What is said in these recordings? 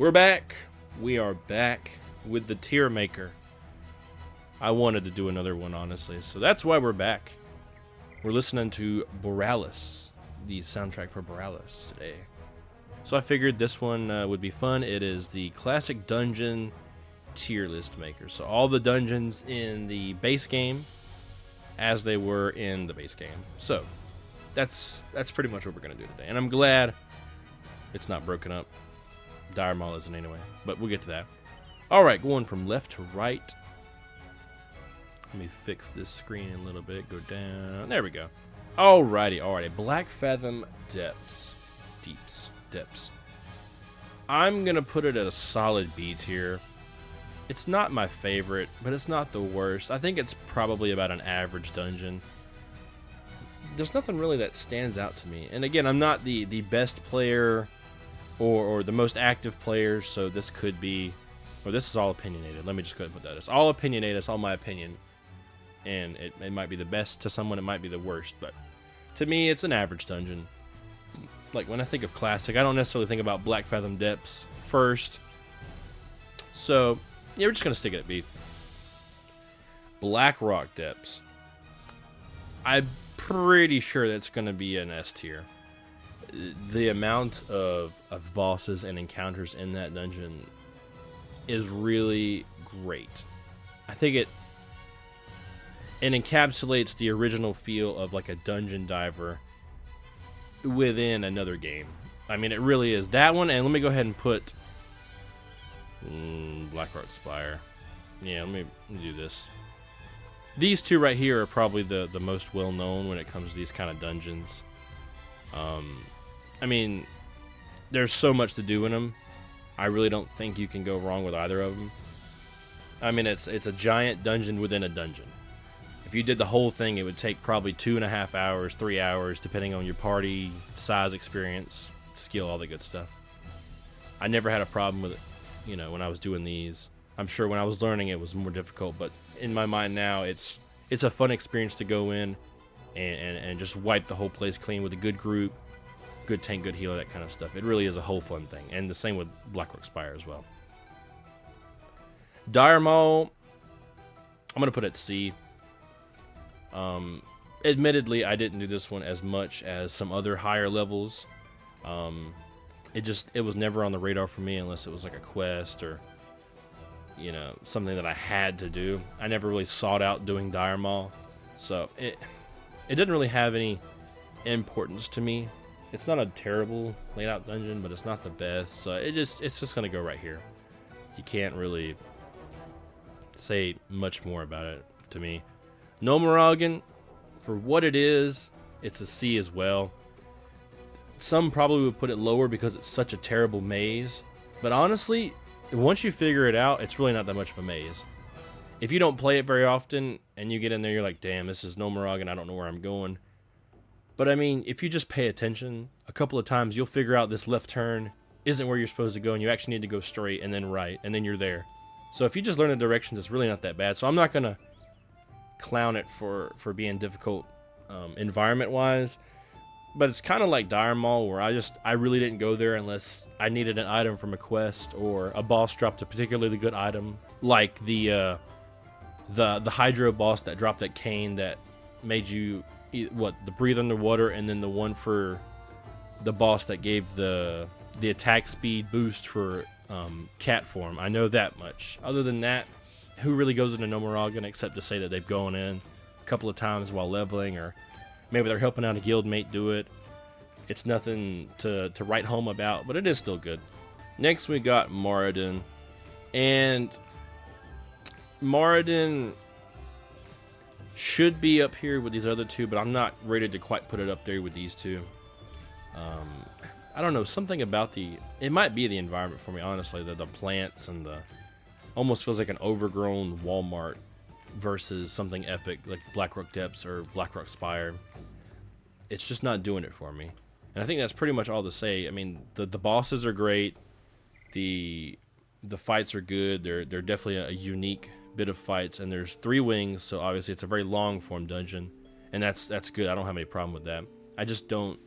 We're back. We are back with the tier maker. I wanted to do another one, honestly, so that's why we're back. We're listening to Borealis, the soundtrack for Borealis today. So I figured this one would be fun. It is the classic dungeon tier list maker. So all the dungeons in the base game as they were in the base game. So that's pretty much what we're going to do today. And I'm glad it's not broken up. Dire Maul isn't anyway, but we'll get to that. All right, going from left to right. Let me fix this screen a little bit. Go down. There we go. Alrighty. Blackfathom Deeps. I'm going to put it at a solid B tier. It's not my favorite, but it's not the worst. I think it's probably about an average dungeon. There's nothing really that stands out to me. And again, I'm not the best player or the most active player, so this could be, or this is all opinionated. Let me just go ahead and put that. It's all opinionated. It's all my opinion. And it might be the best to someone. It might be the worst. But to me, it's an average dungeon. Like, when I think of classic, I don't necessarily think about Blackfathom Depths first. So, yeah, we're just going to stick it at B. Blackrock Depths. I'm pretty sure that's going to be an S tier. The amount of bosses and encounters in that dungeon is really great. I think it encapsulates the original feel of like a dungeon diver within another game. I mean, it really is. That one, and let me go ahead and put Blackrock Spire. Yeah, let me do this. These two right here are probably the most well-known when it comes to these kind of dungeons. I mean, there's so much to do in them. I really don't think you can go wrong with either of them. I mean, it's a giant dungeon within a dungeon. If you did the whole thing, it would take probably 2.5 hours, 3 hours, depending on your party, size, experience, skill, all that good stuff. I never had a problem with it, you know, when I was doing these. I'm sure when I was learning it was more difficult, but in my mind now, it's a fun experience to go in and just wipe the whole place clean with a good group, good tank, good healer, that kind of stuff. It really is a whole fun thing, and the same with Blackrock Spire as well. Dire Maul, I'm going to put it C. Admittedly, I didn't do this one as much as some other higher levels. It was never on the radar for me unless it was like a quest or, you know, something that I had to do. I never really sought out doing Dire Maul, so it didn't really have any importance to me. It's not a terrible laid out dungeon, but it's not the best, so it's just gonna go right here. You can't really say much more about it to me. Gnomeregan, for what it is, it's a C as well. Some probably would put it lower because it's such a terrible maze, but honestly, once you figure it out, it's really not that much of a maze. If you don't play it very often and you get in there, you're like, damn, this is Gnomeregan, I don't know where I'm going. But I mean, if you just pay attention a couple of times, you'll figure out this left turn isn't where you're supposed to go, and you actually need to go straight and then right, and then you're there. So if you just learn the directions, it's really not that bad. So I'm not gonna clown it for being difficult environment-wise, but it's kind of like Dire Maul, where I really didn't go there unless I needed an item from a quest or a boss dropped a particularly good item, like the Hydro boss that dropped that cane that made you the breathe underwater, and then the one for the boss that gave the attack speed boost for cat form. I know that much. Other than that, who really goes into Gnomeregan except to say that they've gone in a couple of times while leveling, or maybe they're helping out a guild mate do it. It's nothing to write home about, but it is still good. Next we got Maraudon, and Maraudon should be up here with these other two, but I'm not ready to quite put it up there with these two. I don't know, something about it might be the environment for me, honestly. The plants and almost feels like an overgrown Walmart versus something epic like Blackrock Depths or Blackrock Spire. It's just not doing it for me. And I think that's pretty much all to say. I mean, the bosses are great. The fights are good. They're definitely a unique bit of fights, and there's 3 wings, so obviously it's a very long form dungeon, and that's good. I don't have any problem with that. I just don't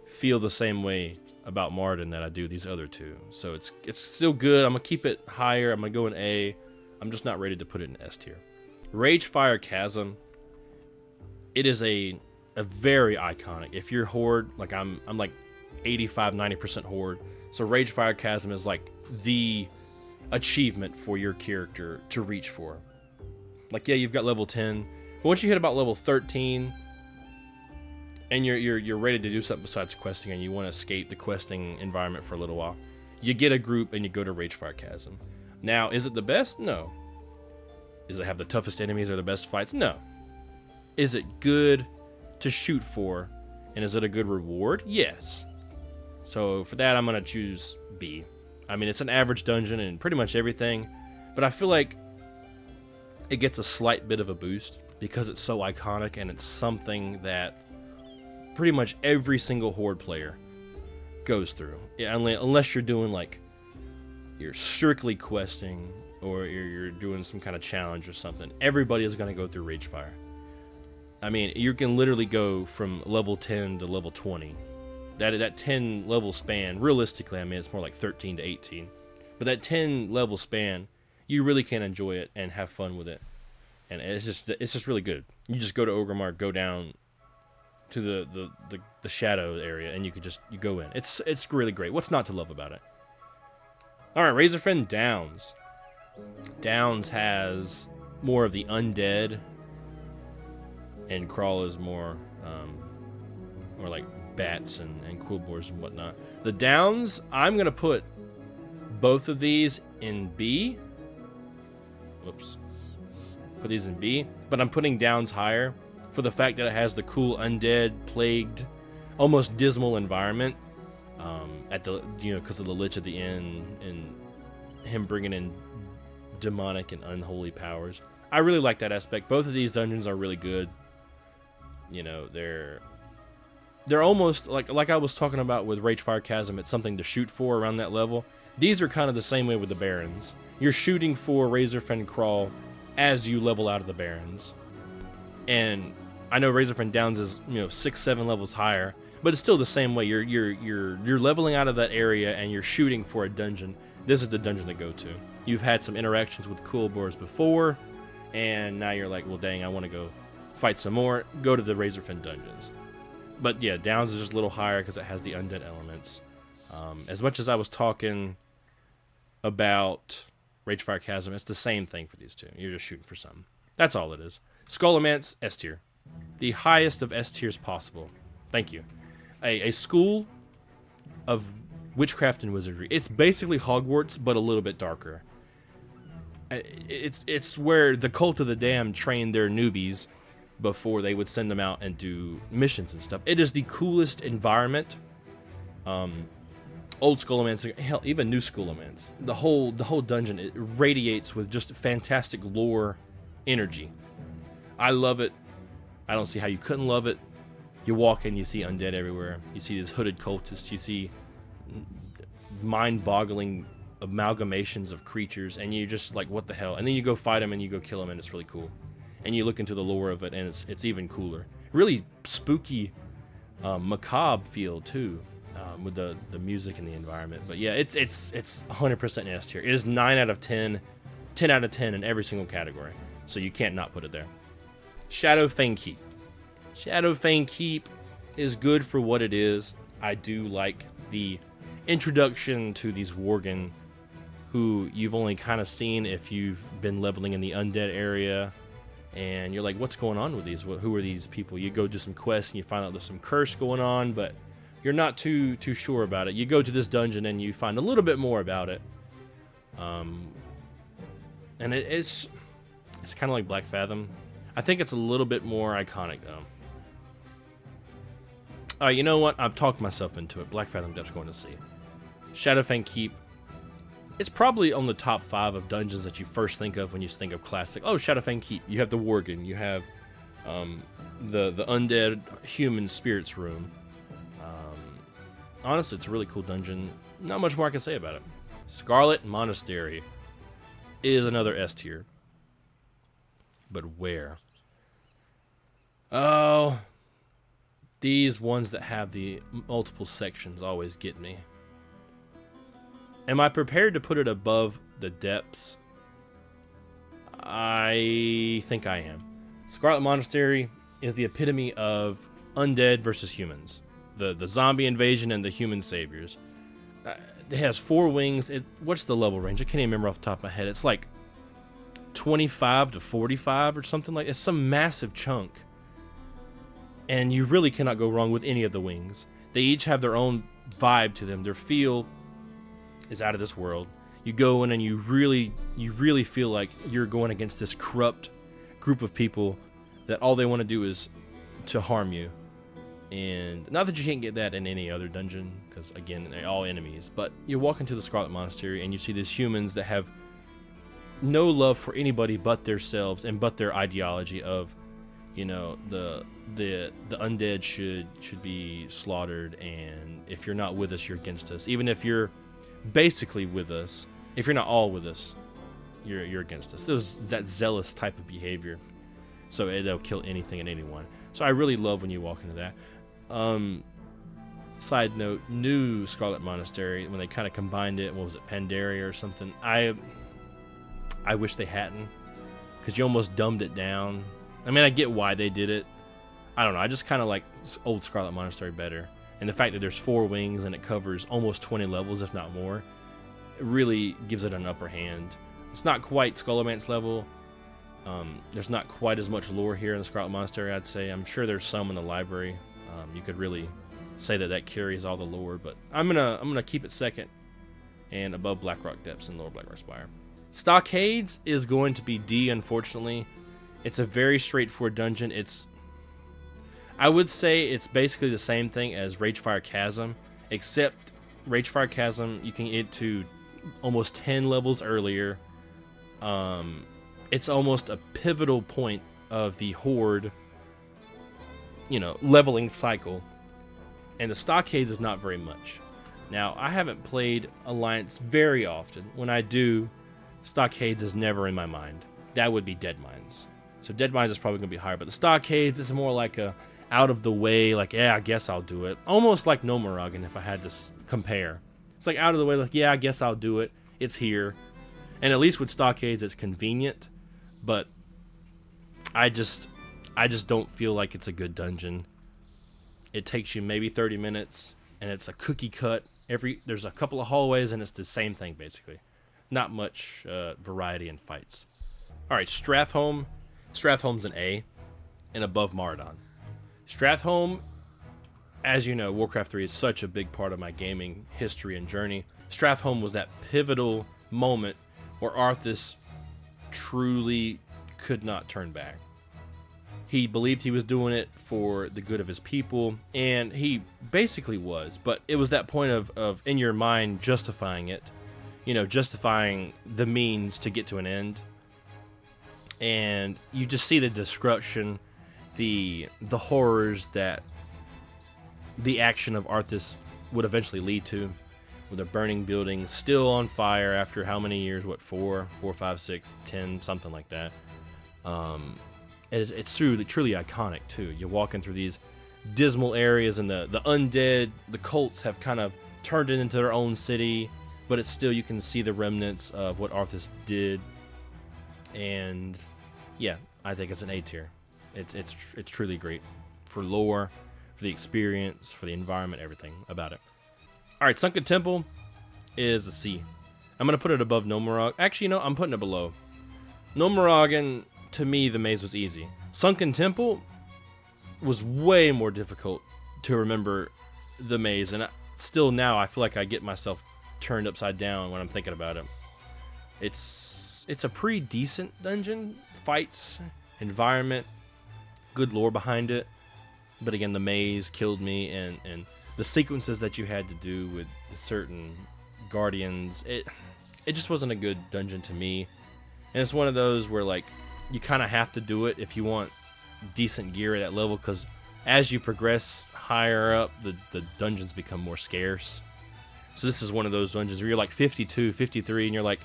feel the same way about Maraudon that I do these other two. So it's still good. I'm gonna keep it higher. I'm gonna go in A. I'm just not ready to put it in S tier. Ragefire Chasm. It is a very iconic. If you're Horde, like I'm like 85-90% Horde. So Ragefire Chasm is like the achievement for your character to reach for. Like, yeah, you've got level 10, but once you hit about level 13 and you're ready to do something besides questing and you want to escape the questing environment for a little while, you get a group and you go to Ragefire Chasm. Now, is it the best? No. Does it have the toughest enemies or the best fights? No. Is it good to shoot for, and is it a good reward? Yes. So for that, I'm going to choose B. I mean, it's an average dungeon and pretty much everything, but I feel like it gets a slight bit of a boost because it's so iconic and it's something that pretty much every single Horde player goes through. Yeah, unless you're doing like, you're strictly questing or you're doing some kind of challenge or something. Everybody is going to go through Ragefire. I mean, you can literally go from level 10 to level 20. That 10 level span, realistically, I mean, it's more like 13 to 18. But that 10 level span, you really can enjoy it and have fun with it. And it's just really good. You just go to Orgrimmar, go down to the shadow area, and you go in. It's really great. What's not to love about it? All right, Razorfen Downs. Downs has more of the undead, and Kraul is more like bats and quillboars and whatnot. The Downs, I'm gonna put both of these in B. Whoops. Put these in B, but I'm putting Downs higher for the fact that it has the cool undead, plagued, almost dismal environment. At the because of the Lich at the end and him bringing in demonic and unholy powers. I really like that aspect. Both of these dungeons are really good. You know, they're almost like I was talking about with Ragefire Chasm. It's something to shoot for around that level. These are kind of the same way with the Barrens. You're shooting for Razorfen Kraul as you level out of the Barrens. And I know Razorfen Downs is 6-7 levels higher, but it's still the same way. You're leveling out of that area and you're shooting for a dungeon. This is the dungeon to go to. You've had some interactions with quillboars before, and now you're like, well, dang, I want to go fight some more. Go to the Razorfen dungeons. But yeah, Downs is just a little higher because it has the undead elements. As much as I was talking about Ragefire Chasm, it's the same thing for these two. You're just shooting for something. That's all it is. Scholomance, S tier. The highest of S tiers possible. Thank you. A school of witchcraft and wizardry. It's basically Hogwarts, but a little bit darker. It's where the Cult of the Damned trained their newbies before they would send them out and do missions and stuff. It is the coolest environment. Old Scholomance, hell, even new Scholomance. The whole dungeon, it radiates with just fantastic lore energy. I love it. I don't see how you couldn't love it. You walk in, you see undead everywhere. You see these hooded cultists. You see mind-boggling amalgamations of creatures, and you're just like, what the hell? And then you go fight them, and you go kill them, and it's really cool. And you look into the lore of it, and it's even cooler. Really spooky, macabre feel too, with the music and the environment. But yeah, it's 100% S tier. It is 9 out of 10, 10 out of 10 in every single category. So you can't not put it there. Shadowfang Keep. Shadowfang Keep is good for what it is. I do like the introduction to these Worgen, who you've only kind of seen if you've been leveling in the undead area. And you're like, what's going on with these? Who are these people? You go do some quests and you find out there's some curse going on, but you're not too sure about it. You go to this dungeon and you find a little bit more about it. And it's kind of like Blackfathom. I think it's a little bit more iconic though. Alright, you know what? I've talked myself into it. Blackfathom Deeps going to see. Shadowfang Keep. It's probably on the top 5 of dungeons that you first think of when you think of classic. Oh, Shadowfang Keep. You have the Worgen. You have the undead human spirits room. Honestly, it's a really cool dungeon. Not much more I can say about it. Scarlet Monastery is another S tier. But where? Oh, these ones that have the multiple sections always get me. Am I prepared to put it above the depths? I think I am. Scarlet Monastery is the epitome of undead versus humans. The zombie invasion and the human saviors. It has 4 wings. What's the level range? I can't even remember off the top of my head. It's like 25 to 45 or something like. It's some massive chunk. And you really cannot go wrong with any of the wings. They each have their own vibe to them. Their feel is out of this world. You go in and you really feel like you're going against this corrupt group of people that all they want to do is to harm you. And not that you can't get that in any other dungeon, because again, they're all enemies, but you walk into the Scarlet Monastery and you see these humans that have no love for anybody but themselves and but their ideology of, you know, the undead should be slaughtered, and if you're not with us, you're against us. Even if you're basically with us, if you're not all with us, you're against us. There's that zealous type of behavior. So they'll kill anything and anyone. So I really love when you walk into that. Side note, new Scarlet Monastery, when they kind of combined it, what was it, Pandaria or something? I wish they hadn't, because you almost dumbed it down. I mean, I get why they did it. I don't know. I just kind of like old Scarlet Monastery better. And the fact that there's 4 wings and it covers almost 20 levels, if not more, it really gives it an upper hand. It's not quite Scholomance level. There's not quite as much lore here in the Scarlet Monastery, I'd say. I'm sure there's some in the library. You could really say that carries all the lore, but I'm gonna keep it second and above Blackrock Depths and lower Blackrock Spire. Stockades is going to be D, unfortunately. It's a very straightforward dungeon. I would say it's basically the same thing as Ragefire Chasm, except Ragefire Chasm you can get to almost 10 levels earlier. It's almost a pivotal point of the Horde, you know, leveling cycle. And the Stockades is not very much. Now, I haven't played Alliance very often. When I do, Stockades is never in my mind. That would be Deadmines. So Deadmines is probably going to be higher. But the Stockades is more like a out of the way, like, yeah, I guess I'll do it. Almost like Gnomeregan, if I had to compare. It's like out of the way, like, yeah, I guess I'll do it. It's here. And at least with Stockades, it's convenient. But I just don't feel like it's a good dungeon. It takes you maybe 30 minutes, and it's a cookie cut. There's a couple of hallways, and it's the same thing, basically. Not much variety in fights. All right, Stratholme. Stratholme's an A, and above Maraudon. Stratholme, as you know, Warcraft 3 is such a big part of my gaming history and journey. Stratholme was that pivotal moment where Arthas truly could not turn back. He believed he was doing it for the good of his people, and he basically was, but it was that point of in your mind justifying it, you know, justifying the means to get to an end. And you just see the destruction, the horrors that the action of Arthas would eventually lead to, with a burning building still on fire after how many years? What, 4, 5, 6, 10, something like that. It's truly iconic too. You're walking through these dismal areas, and the undead, the cults have kind of turned it into their own city, but it's still, you can see the remnants of what Arthas did. And yeah, I think it's an A tier. It's truly great for lore, for the experience, for the environment, everything about it. All right, Sunken Temple is a C. I'm gonna put it above Gnomeregan. Actually, no, I'm putting it below. Gnomeregan, to me, the maze was easy. Sunken Temple was way more difficult to remember the maze, and still now I feel like I get myself turned upside down when I'm thinking about it. It's a pretty decent dungeon. Fights, environment, good lore behind it. But again, the maze killed me, and the sequences that you had to do with certain guardians, it just wasn't a good dungeon to me. And it's one of those where, like, you kind of have to do it if you want decent gear at that level, because as you progress higher up, the dungeons become more scarce. So this is one of those dungeons where you're like 52, 53, and you're like,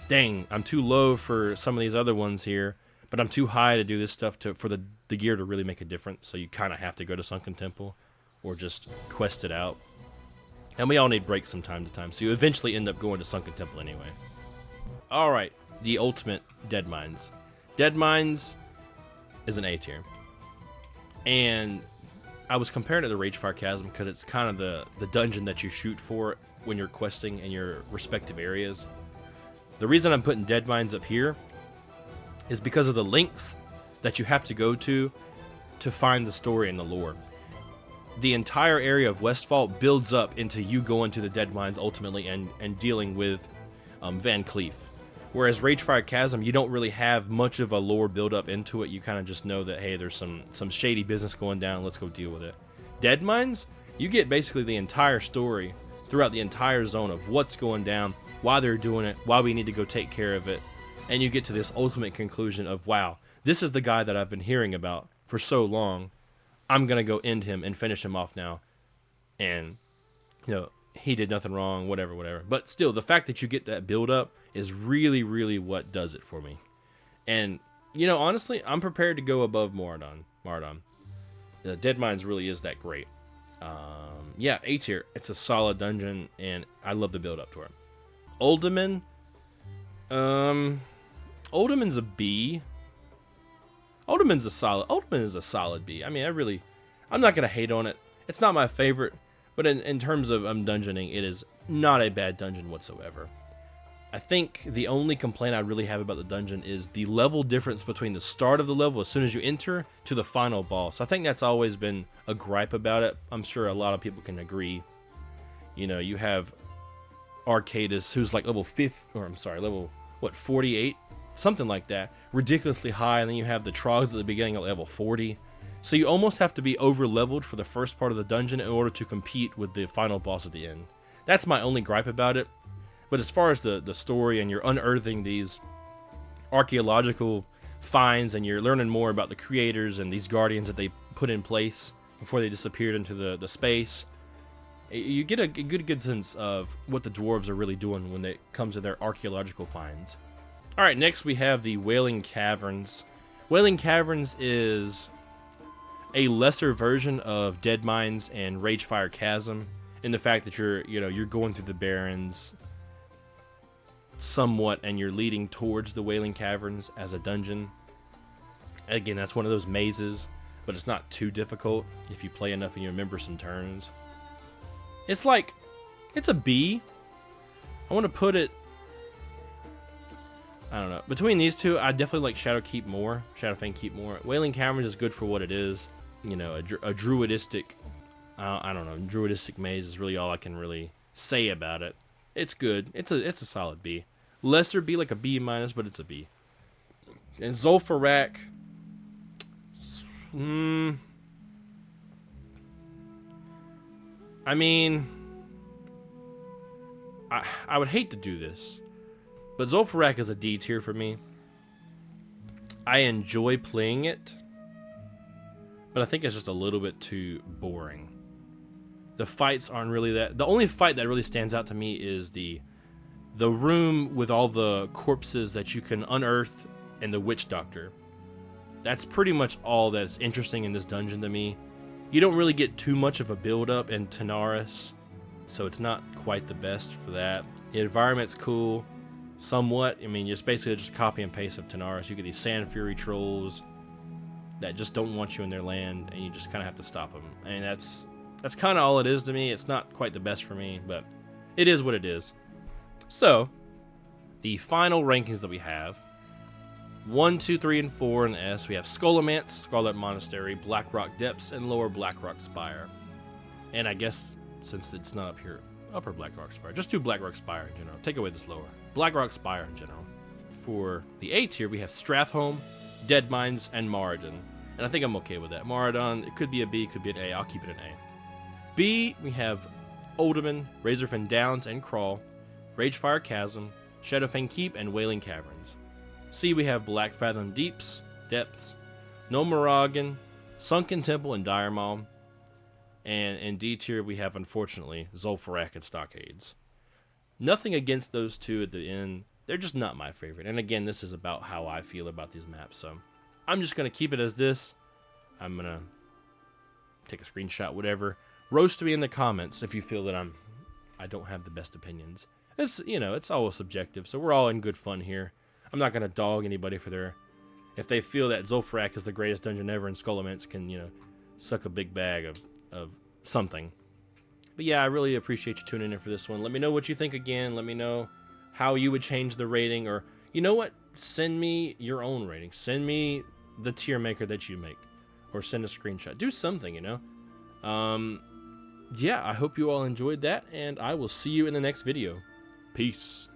dang, I'm too low for some of these other ones here, but I'm too high to do this stuff for the the gear to really make a difference, so you kind of have to go to Sunken Temple or just quest it out. And we all need breaks from time to time, so you eventually end up going to Sunken Temple anyway. Alright, the ultimate Deadmines. Deadmines is an A tier. And I was comparing it to Ragefire Chasm because it's kind of the dungeon that you shoot for when you're questing in your respective areas. The reason I'm putting Deadmines up here is because of the lengths that you have to go to find the story and the lore. The entire area of Westfall builds up into you going to the Deadmines ultimately and dealing with Van Cleef. Whereas Ragefire Chasm, you don't really have much of a lore build up into it. You kind of just know that, hey, there's some shady business going down. Let's go deal with it. Deadmines, you get basically the entire story throughout the entire zone of what's going down, why they're doing it, why we need to go take care of it. And you get to this ultimate conclusion of, wow, this is the guy that I've been hearing about for so long. I'm going to go end him and finish him off now. And, you know, he did nothing wrong, whatever. But still, the fact that you get that build up is really, really what does it for me. And, you know, honestly, I'm prepared to go above Maraudon. Deadmines really is that great. Yeah, A tier. It's a solid dungeon, and I love the build up to it. Uldaman. Uldaman's a B. Uldaman is a solid B. I mean, I'm not gonna hate on it. It's not my favorite, but in terms of dungeoning, it is not a bad dungeon whatsoever. I think the only complaint I really have about the dungeon is the level difference between the start of the level as soon as you enter to the final boss. I think that's always been a gripe about it. I'm sure a lot of people can agree. You know, you have Arcadus, who's like level 48? Something like that. Ridiculously high, and then you have the Trogs at the beginning at level 40. So you almost have to be over-leveled for the first part of the dungeon in order to compete with the final boss at the end. That's my only gripe about it. But as far as the story, and you're unearthing these archaeological finds, and you're learning more about the creators and these guardians that they put in place before they disappeared into the space, you get a good sense of what the dwarves are really doing when it comes to their archaeological finds. Alright, next we have the Wailing Caverns. Wailing Caverns is a lesser version of Deadmines and Ragefire Chasm in the fact that you're going through the Barrens somewhat, and you're leading towards the Wailing Caverns as a dungeon. Again, that's one of those mazes, but it's not too difficult if you play enough and you remember some turns. It's a B. I want to put it, I don't know. Between these two, I definitely like Shadowfang Keep more. Wailing Caverns is good for what it is. You know, a druidistic, I don't know, druidistic maze is really all I can really say about it. It's good. It's a solid B. Lesser B, like a B minus, but it's a B. And Zul'Farrak, I mean, I would hate to do this, but Zul'Farrak is a D tier for me. I enjoy playing it, but I think it's just a little bit too boring. The fights aren't really that. The only fight that really stands out to me is the room with all the corpses that you can unearth and the witch doctor. That's pretty much all that's interesting in this dungeon to me. You don't really get too much of a build up in Tanaris, so it's not quite the best for that. The environment's cool, somewhat. I mean, it's basically just copy and paste of Tanaris. You get these Sand Fury trolls that just don't want you in their land, and you just kind of have to stop them. And that's kind of all it is to me. It's not quite the best for me, but it is what it is. So, the final rankings that we have, 1, 2, 3, and 4 in the S, we have Scholomance, Scarlet Monastery, Blackrock Depths, and Lower Blackrock Spire. And I guess, since it's not up here, Upper Blackrock Spire, just do Blackrock Spire in general. Take away this lower. Blackrock Spire in general. For the A tier, we have Stratholme, Deadmines, and Maraudon. And I think I'm okay with that. Maraudon, it could be a B, it could be an A. I'll keep it an A. B, we have Uldaman, Razorfen Downs, and Kraul, Ragefire Chasm, Shadowfang Keep, and Wailing Caverns. C, we have Blackfathom Deeps, Depths, Gnomeregan, Sunken Temple, and Maul. And in D tier, we have, unfortunately, Zul'Farrak and Stockades. Nothing against those two at the end. They're just not my favorite. And again, this is about how I feel about these maps. So I'm just going to keep it as this. I'm gonna take a screenshot, whatever. Roast me in the comments if you feel that I don't have the best opinions. It's, you know, it's always subjective, so we're all in good fun here. I'm not gonna dog anybody for their, if they feel that Zul'Farrak is the greatest dungeon ever and Scholomance can, you know, suck a big bag of something. But yeah, I really appreciate you tuning in for this one. Let me know what you think again. Let me know how you would change the rating, or you know what? Send me your own rating. Send me the tier maker that you make, or send a screenshot. Do something, you know. Yeah, I hope you all enjoyed that, and I will see you in the next video. Peace.